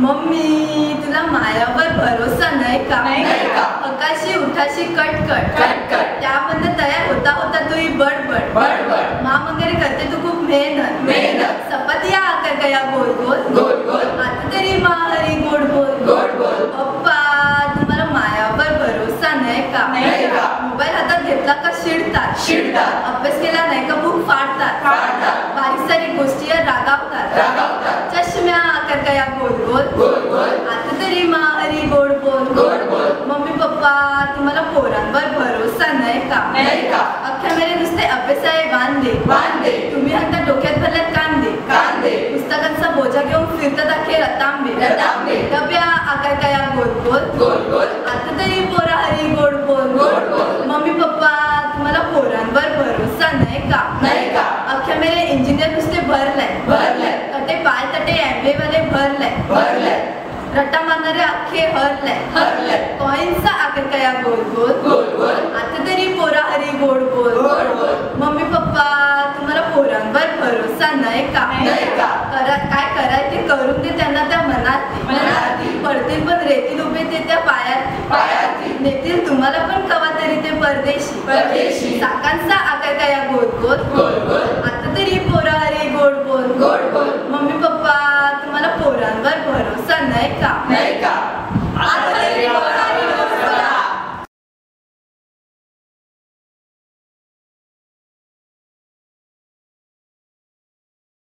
Mummy तुला मायावर भरोसा नाही का? हकाशी उठाशी कटकट त्यामध्ये तयार होता होता तू बडबड माम वगैरे करते तू खूप मेहनत सपतिया आकर गया गोल गोल आता तरी माहरी गोड बोल पप्पा तुम्हाला मायावर भरोसा नाही का? मोबाईल हातात घेतला का शिडतात अभ्यास केला नाही का बुक फाडतात बारीक सारीक गोष्टी रागावतात चष्म्या आकर गया गोल आता तरी माहरी गोड बोल मम्मी पप्पा तुम्हाला पोरांवर भरोसा नाही का? अख्ख्या मेरे नुसते अभ्यासाय बांधे तुम्ही आता डोक्यात भरल्यात कांदे पुस्तकांचा बोजा घेऊन फिरतात अखे रतांबे डब्या आकार गया गोल आता तरी पोरा हरी गोड बोल मम्मी पप्पा तुम्हाला पोरांवर भरोसा नाही का? अख्ख्या मेरे इंजिनियर नुसते भरलाय कटे पाय तटे एमबीए वाले भरलाय रट्टा मारणारे अख्खे हरलाय कॉइनचा आकार गया गोल आता तरी पोरा हरी गोड बोल मम्मी पप्पा तुम्हाला पोरांवर भरोसा नाही का? काय कराय ते करून दे त्यांना त्या मनात पडतील पण रेतील उभे ते त्या पायात नेतील तुम्हाला पण कवा तरी ते परदेशी साकांचा आकार गया गोल आता तरी पोरा हरी गोड बोल मम्मी पप्पा